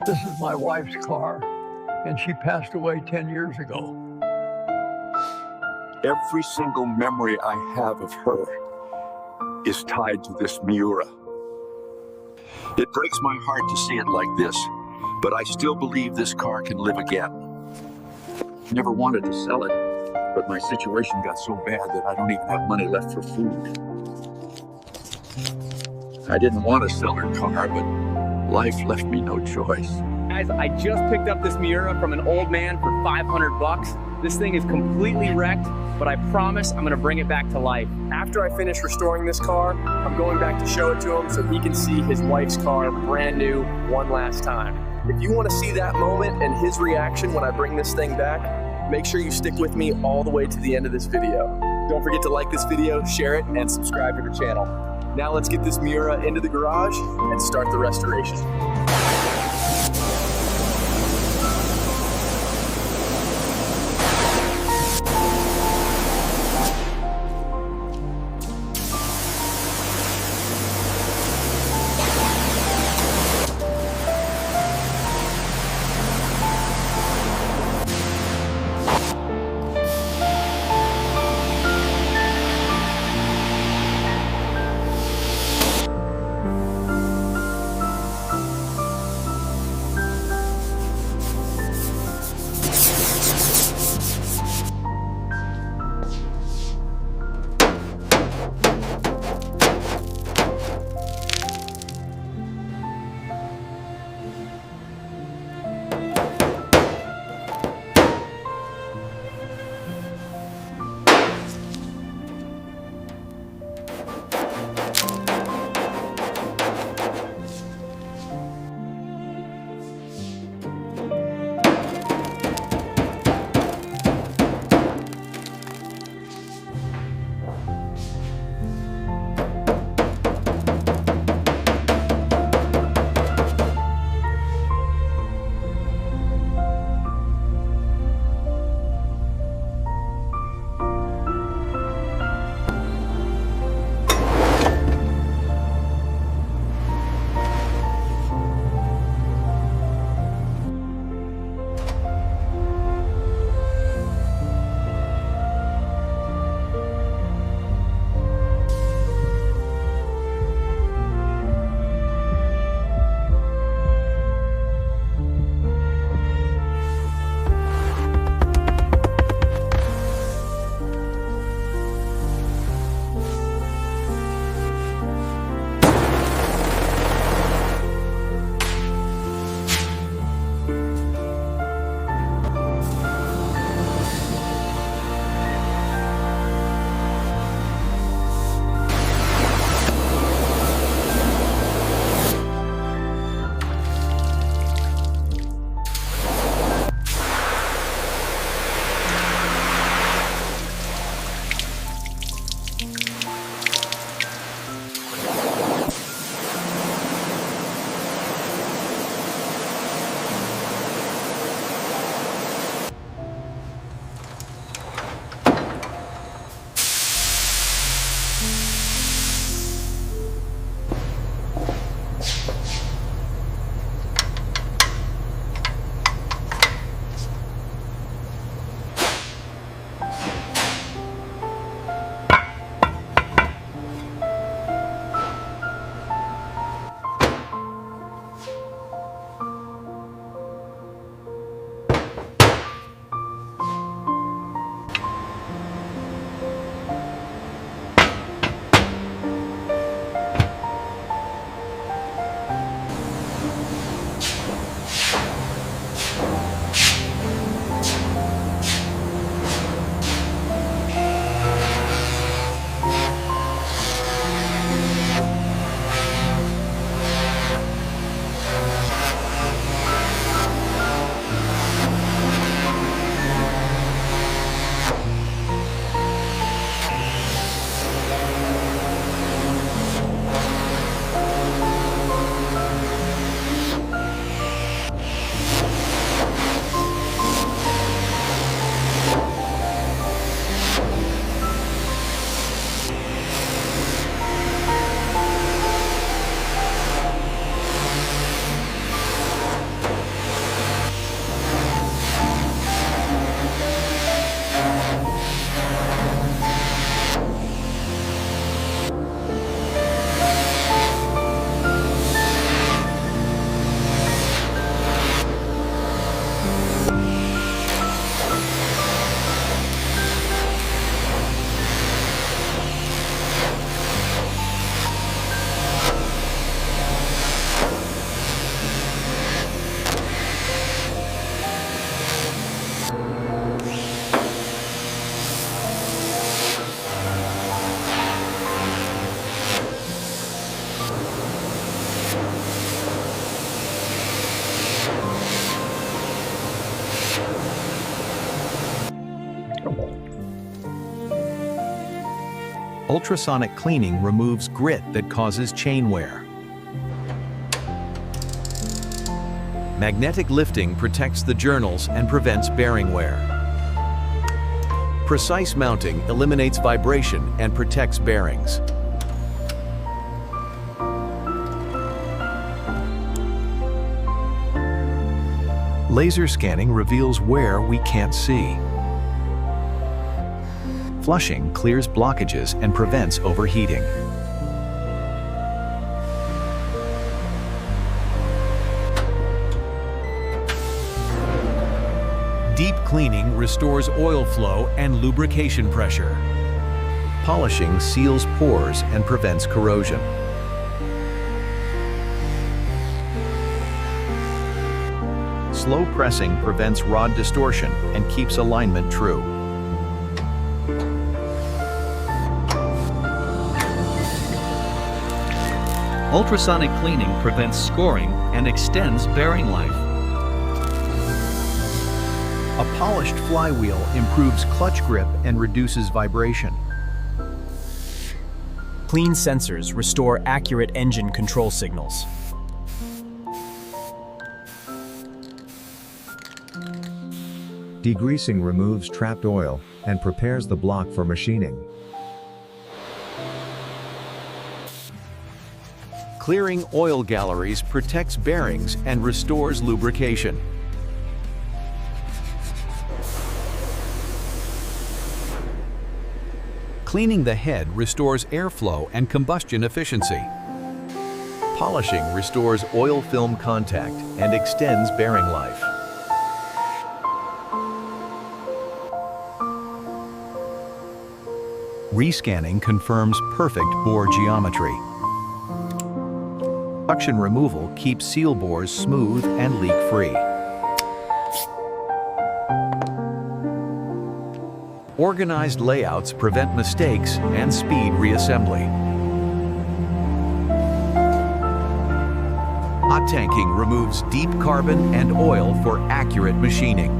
This is my wife's car, and she passed away 10 years ago. Every single memory I have of her is tied to this Miura. It breaks my heart to see it like this, but I still believe this car can live again. Never wanted to sell it, but my situation got so bad that I don't even have money left for food. I didn't want to sell her car, but life left me no choice. Guys, I just picked up this Miura from an old man for 500 bucks. This thing is completely wrecked, but I promise I'm gonna bring it back to life. After I finish restoring this car, I'm going back to show it to him so he can see his wife's car brand new one last time. If you wanna see that moment and his reaction when I bring this thing back, make sure you stick with me all the way to the end of this video. Don't forget to like this video, share it, and subscribe to the channel. Now let's get this Miura into the garage and start the restoration. Ultrasonic cleaning removes grit that causes chain wear. Magnetic lifting protects the journals and prevents bearing wear. Precise mounting eliminates vibration and protects bearings. Laser scanning reveals wear we can't see. Flushing clears blockages and prevents overheating. Deep cleaning restores oil flow and lubrication pressure. Polishing seals pores and prevents corrosion. Slow pressing prevents rod distortion and keeps alignment true. Ultrasonic cleaning prevents scoring and extends bearing life. A polished flywheel improves clutch grip and reduces vibration. Clean sensors restore accurate engine control signals. Degreasing removes trapped oil and prepares the block for machining. Clearing oil galleries protects bearings and restores lubrication. Cleaning the head restores airflow and combustion efficiency. Polishing restores oil film contact and extends bearing life. Rescanning confirms perfect bore geometry. Suction removal keeps seal bores smooth and leak-free. Organized layouts prevent mistakes and speed reassembly. Hot tanking removes deep carbon and oil for accurate machining.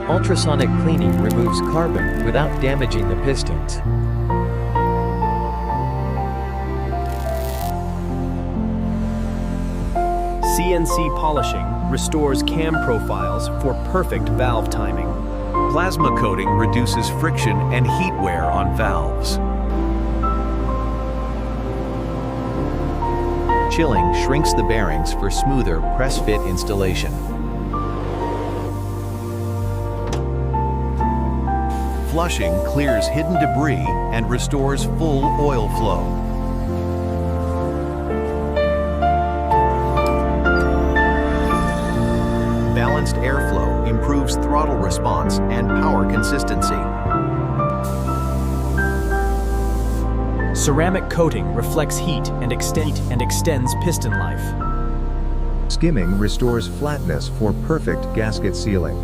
Ultrasonic cleaning removes carbon without damaging the pistons. CNC polishing restores cam profiles for perfect valve timing. Plasma coating reduces friction and heat wear on valves. Chilling shrinks the bearings for smoother press-fit installation. Flushing clears hidden debris and restores full oil flow. Balanced airflow improves throttle response and power consistency. Ceramic coating reflects heat and extends piston life. Skimming restores flatness for perfect gasket sealing.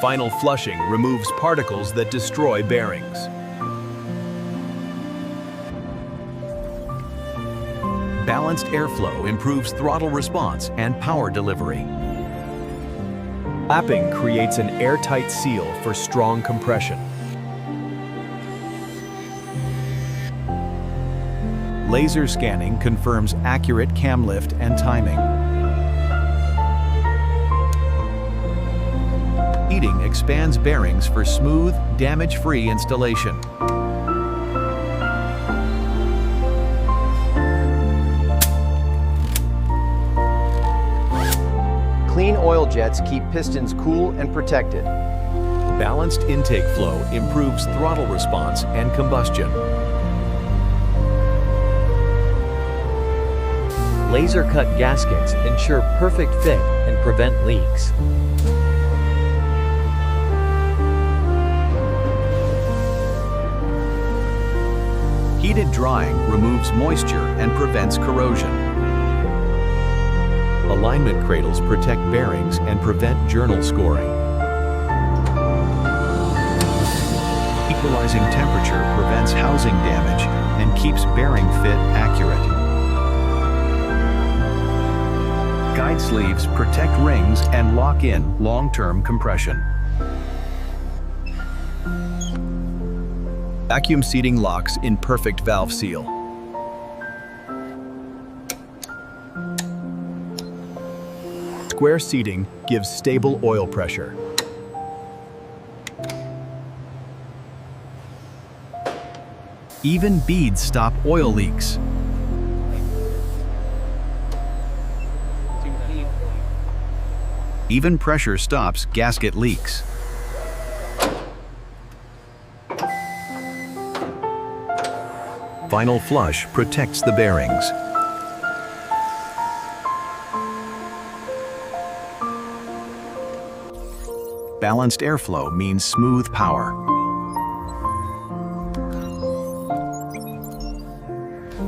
Final flushing removes particles that destroy bearings. Balanced airflow improves throttle response and power delivery. Lapping creates an airtight seal for strong compression. Laser scanning confirms accurate cam lift and timing. Heating expands bearings for smooth, damage-free installation. Clean oil jets keep pistons cool and protected. Balanced intake flow improves throttle response and combustion. Laser-cut gaskets ensure perfect fit and prevent leaks. Heated drying removes moisture and prevents corrosion. Alignment cradles protect bearings and prevent journal scoring. Equalizing temperature prevents housing damage and keeps bearing fit accurate. Guide sleeves protect rings and lock in long-term compression. Vacuum seating locks in perfect valve seal. Square seating gives stable oil pressure. Even beads stop oil leaks. Even pressure stops gasket leaks. Final flush protects the bearings. Balanced airflow means smooth power.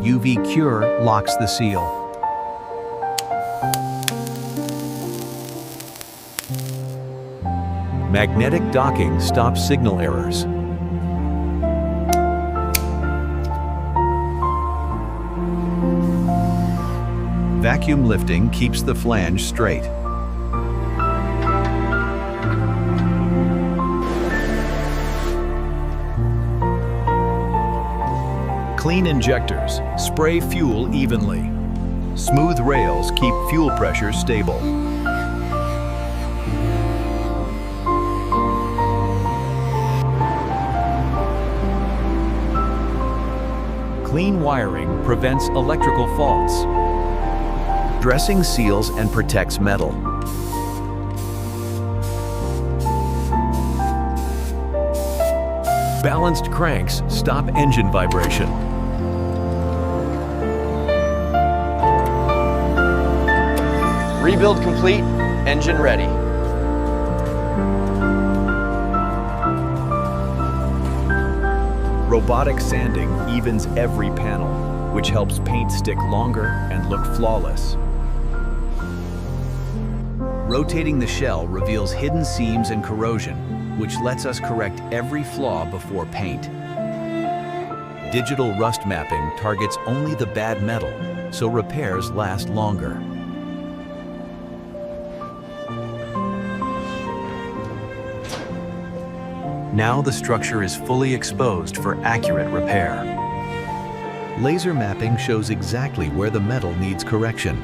UV Cure locks the seal. Magnetic docking stops signal errors. Vacuum lifting keeps the flange straight. Clean injectors spray fuel evenly. Smooth rails keep fuel pressure stable. Clean wiring prevents electrical faults. Dressing seals and protects metal. Balanced cranks stop engine vibration. Rebuild complete, engine ready. Robotic sanding evens every panel, which helps paint stick longer and look flawless. Rotating the shell reveals hidden seams and corrosion, which lets us correct every flaw before paint. Digital rust mapping targets only the bad metal, so repairs last longer. Now the structure is fully exposed for accurate repair. Laser mapping shows exactly where the metal needs correction.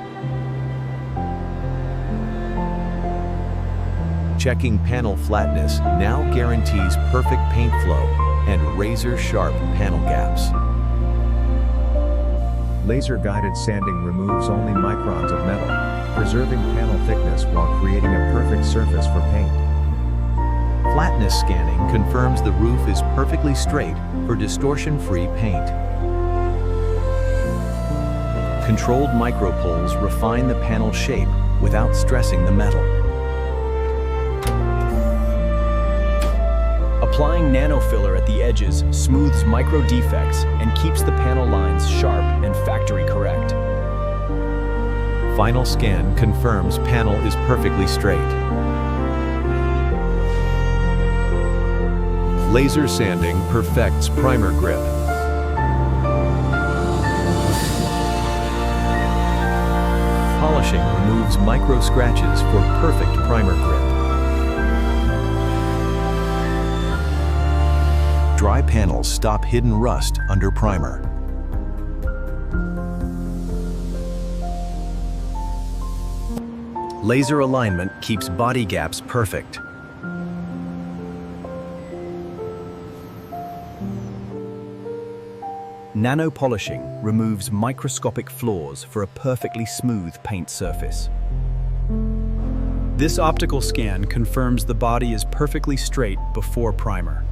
Checking panel flatness now guarantees perfect paint flow and razor-sharp panel gaps. Laser-guided sanding removes only microns of metal, preserving panel thickness while creating a perfect surface for paint. Flatness scanning confirms the roof is perfectly straight for distortion-free paint. Controlled micropulls refine the panel shape without stressing the metal. Applying nanofiller at the edges smooths micro defects and keeps the panel lines sharp and factory correct. Final scan confirms panel is perfectly straight. Laser sanding perfects primer grip. Polishing removes micro scratches for perfect primer grip. Dry panels stop hidden rust under primer. Laser alignment keeps body gaps perfect. Nano polishing removes microscopic flaws for a perfectly smooth paint surface. This optical scan confirms the body is perfectly straight before primer.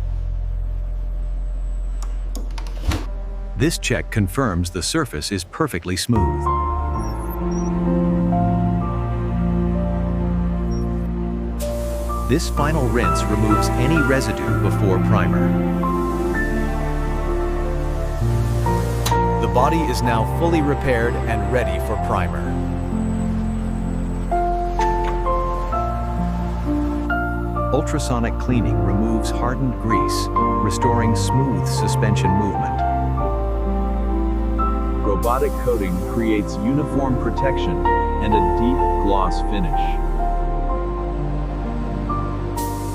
This check confirms the surface is perfectly smooth. This final rinse removes any residue before primer. The body is now fully repaired and ready for primer. Ultrasonic cleaning removes hardened grease, restoring smooth suspension movement. robotic coating creates uniform protection and a deep gloss finish.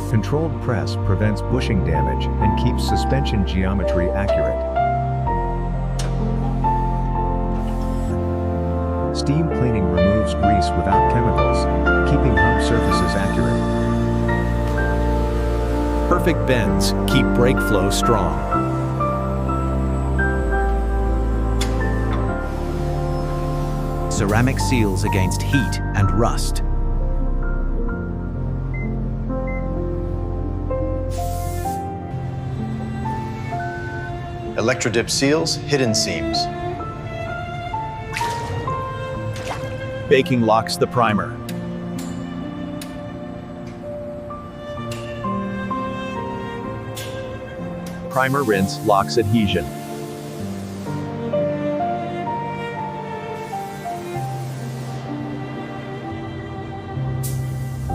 Controlled press prevents bushing damage and keeps suspension geometry accurate. Steam cleaning removes grease without chemicals, keeping hump surfaces accurate. Perfect bends keep brake flow strong. Ceramic seals against heat and rust. Electrodip seals hidden seams. Baking locks the primer. Primer rinse locks adhesion.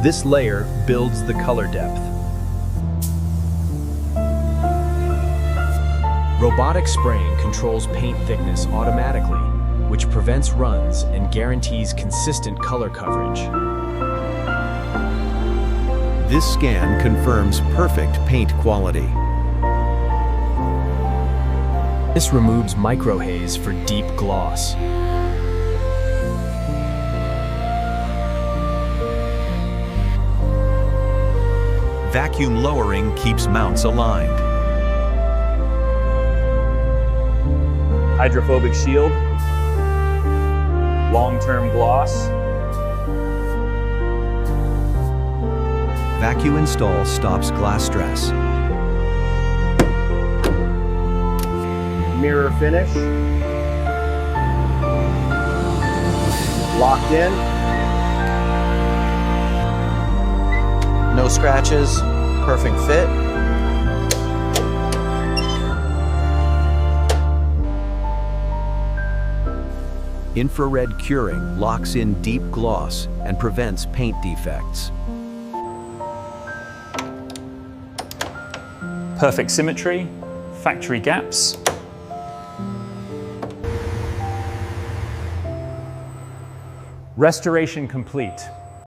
This layer builds the color depth. Robotic spraying controls paint thickness automatically, which prevents runs and guarantees consistent color coverage. This scan confirms perfect paint quality. This removes microhaze for deep gloss. Vacuum lowering keeps mounts aligned. Hydrophobic shield, long-term gloss. Vacuum install stops glass stress. Mirror finish. Locked in. No scratches, perfect fit. Infrared curing locks in deep gloss and prevents paint defects. Perfect symmetry, factory gaps. Restoration complete.